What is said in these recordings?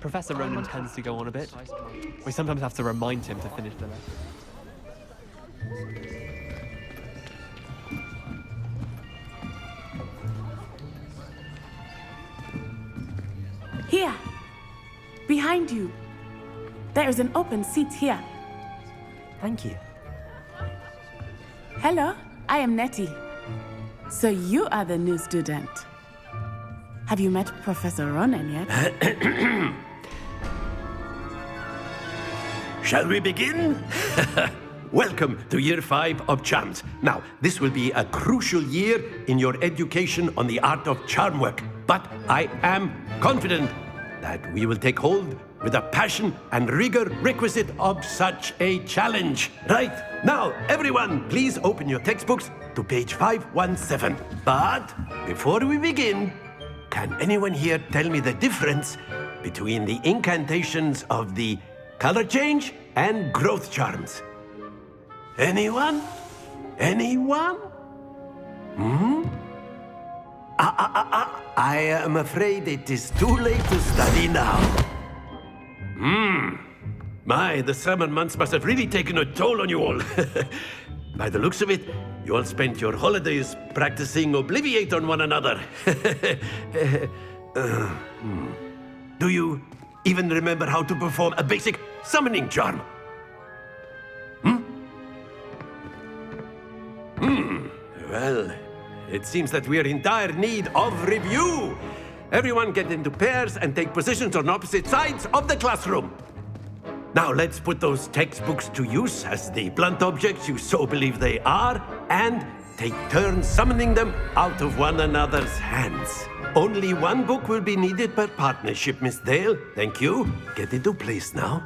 Professor Ronen tends to go on a bit. We sometimes have to remind him to finish the lesson. Here, behind you. There is an open seat here. Thank you. Hello, I am Natty. So you are the new student. Have you met Professor Ronen yet? Shall we begin? Welcome to Year 5 of Charms. Now, this will be a crucial year in your education on the art of charm work. But I am confident that we will take hold with the passion and rigor requisite of such a challenge. Right, now, everyone, please open your textbooks to page 517. But before we begin, can anyone here tell me the difference between the incantations of the color change and growth charms? Anyone? Anyone? I am afraid it is too late to study now. My, the summer months must have really taken a toll on you all. By the looks of it, you all spent your holidays practicing Obliviate on one another. Do you even remember how to perform a basic summoning charm? Well, it seems that we are in dire need of review. Everyone get into pairs and take positions on opposite sides of the classroom. Now let's put those textbooks to use as the blunt objects you so believe they are, and take turns summoning them out of one another's hands. Only one book will be needed per partnership, Miss Dale. Thank you. Get into place now.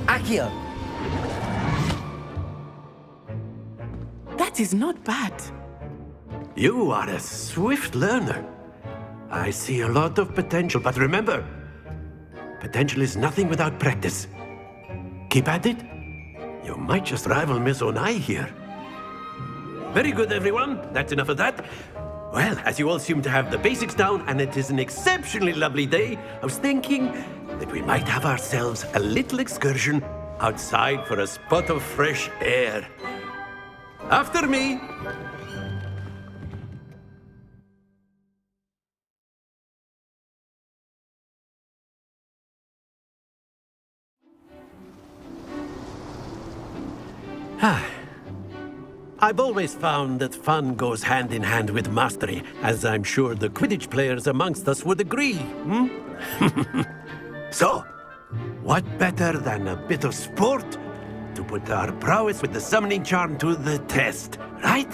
Accio! That is not bad. You are a swift learner. I see a lot of potential, but remember, potential is nothing without practice. Keep at it. You might just rival Miss Onai here. Very good, everyone. That's enough of that. Well, as you all seem to have the basics down, and it is an exceptionally lovely day, I was thinking that we might have ourselves a little excursion outside for a spot of fresh air. After me. I've always found that fun goes hand in hand with mastery, as I'm sure the Quidditch players amongst us would agree. So, what better than a bit of sport to put our prowess with the summoning charm to the test, right?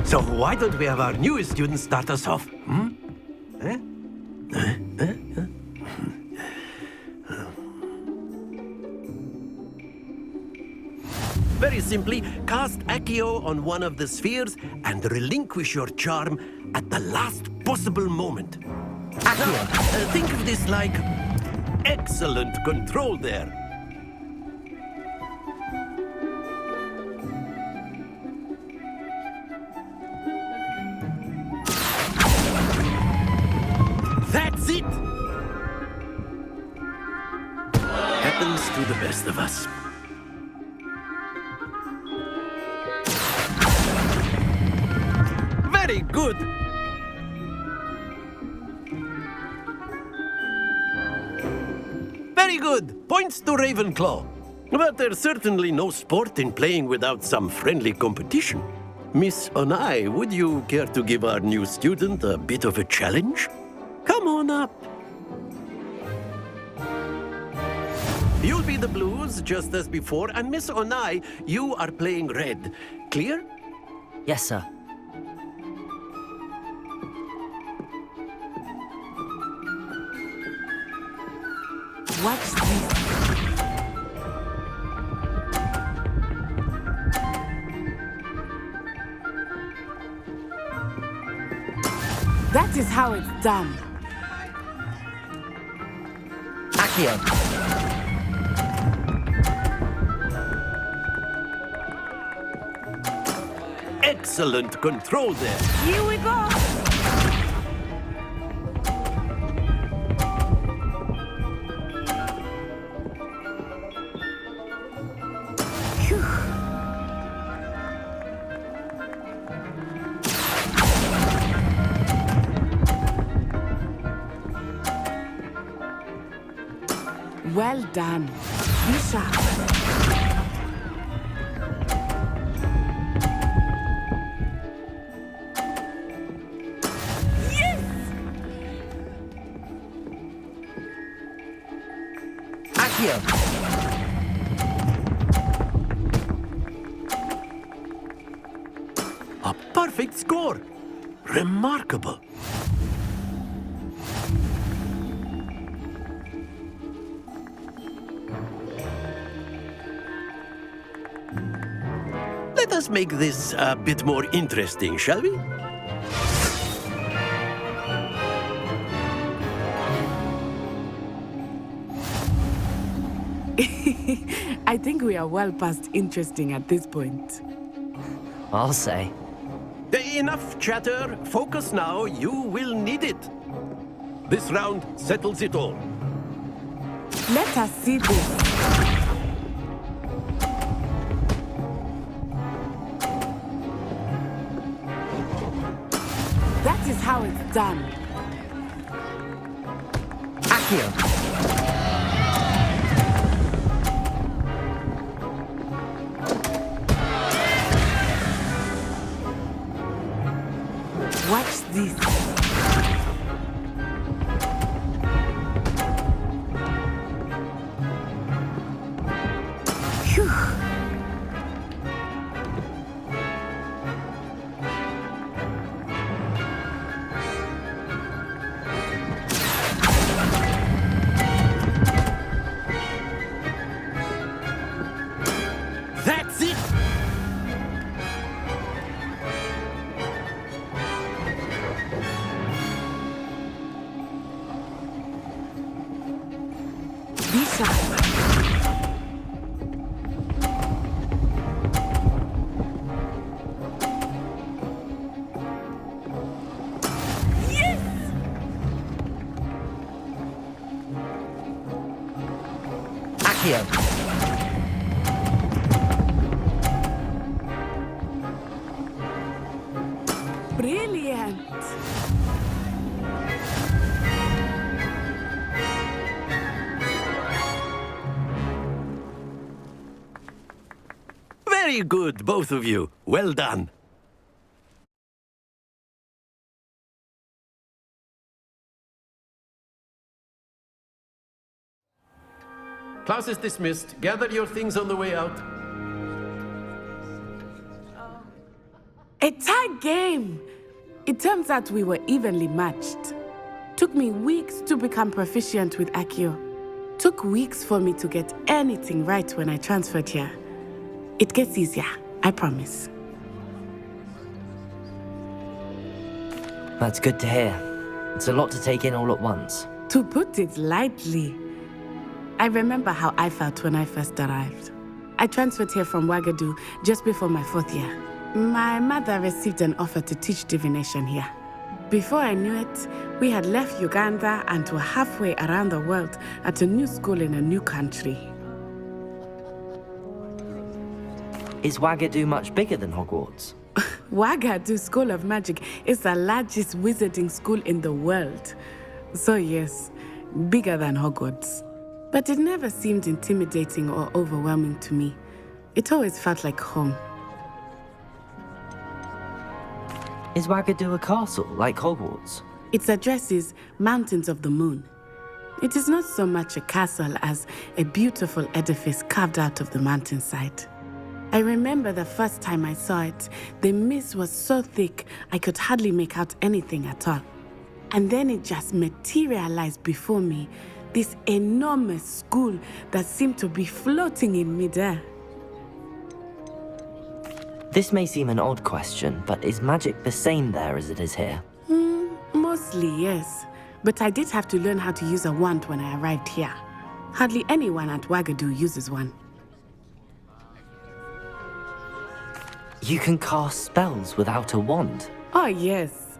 So why don't we have our newest student start us off? Very simply, cast Accio on one of the spheres and relinquish your charm at the last possible moment. Accio, think of this like excellent control there. That's it! Happens to the best of us. Very good! Very good! Points to Ravenclaw. But there's certainly no sport in playing without some friendly competition. Miss Onai, would you care to give our new student a bit of a challenge? Come on up. You'll be the blues, just as before, and Miss Onai, you are playing red. Clear? Yes, sir. Watch this. That is how it's done. Accio. Excellent control there. Here we go. Phew. Well done. Be sharp. Accio. A perfect score. Remarkable. Let us make this a bit more interesting, shall we? I think we are well past interesting at this point. I'll say. Enough chatter. Focus now. You will need it. This round settles it all. Let us see this. That is how it's done. Accio. Watch this. Phew. That's it. Be sharp. Yes! Accio. Brilliant. Very good, both of you. Well done. Class is dismissed. Gather your things on the way out. A tie game. It turns out we were evenly matched. Took me weeks to become proficient with Accio. Took weeks for me to get anything right when I transferred here. It gets easier, I promise. That's good to hear. It's a lot to take in all at once. To put it lightly, I remember how I felt when I first arrived. I transferred here from Ouagadougou just before my 4th year. My mother received an offer to teach divination here. Before I knew it, we had left Uganda and were halfway around the world at a new school in a new country. Is Ouagadougou much bigger than Hogwarts? Ouagadougou School of Magic is the largest wizarding school in the world. So yes, bigger than Hogwarts. But it never seemed intimidating or overwhelming to me. It always felt like home. Is Ouagadougou a castle, like Hogwarts? Its address is Mountains of the Moon. It is not so much a castle as a beautiful edifice carved out of the mountainside. I remember the first time I saw it, the mist was so thick I could hardly make out anything at all. And then it just materialized before me, this enormous school that seemed to be floating in midair. This may seem an odd question, but is magic the same there as it is here? Mostly, yes. But I did have to learn how to use a wand when I arrived here. Hardly anyone at Wagadu uses one. You can cast spells without a wand. Oh, yes.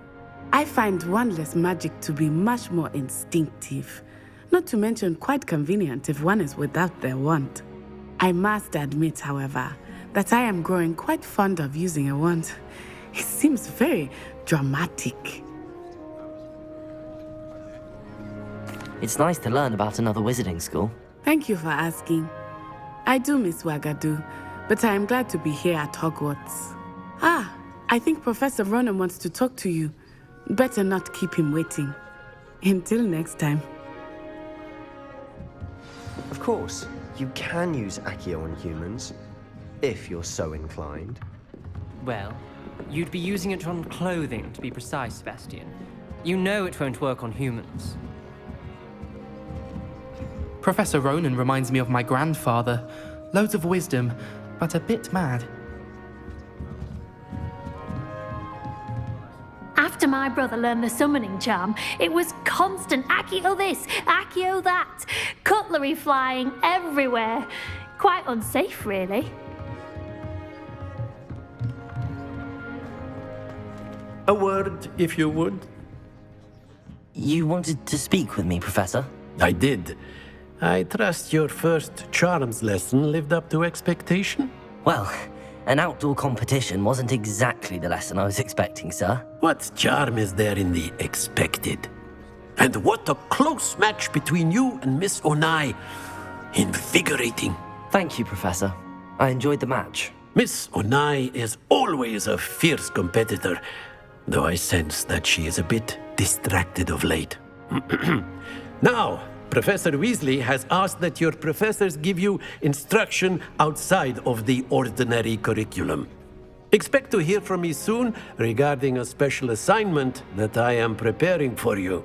I find wandless magic to be much more instinctive. Not to mention quite convenient if one is without their wand. I must admit, however, that I am growing quite fond of using a wand. It seems very dramatic. It's nice to learn about another wizarding school. Thank you for asking. I do miss Wagadu, but I am glad to be here at Hogwarts. Ah, I think Professor Ronen wants to talk to you. Better not keep him waiting. Until next time. Of course, you can use Accio on humans, if you're so inclined. Well, you'd be using it on clothing, to be precise, Sebastian. You know it won't work on humans. Professor Ronen reminds me of my grandfather. Loads of wisdom, but a bit mad. After my brother learned the summoning charm, it was constant Accio this, Accio that, cutlery flying everywhere. Quite unsafe, really. A word, if you would. You wanted to speak with me, Professor? I did. I trust your first charms lesson lived up to expectation? Well, an outdoor competition wasn't exactly the lesson I was expecting, sir. What charm is there in the expected? And what a close match between you and Miss Onai. Invigorating. Thank you, Professor. I enjoyed the match. Miss Onai is always a fierce competitor, though I sense that she is a bit distracted of late. Now, Professor Weasley has asked that your professors give you instruction outside of the ordinary curriculum. Expect to hear from me soon regarding a special assignment that I am preparing for you.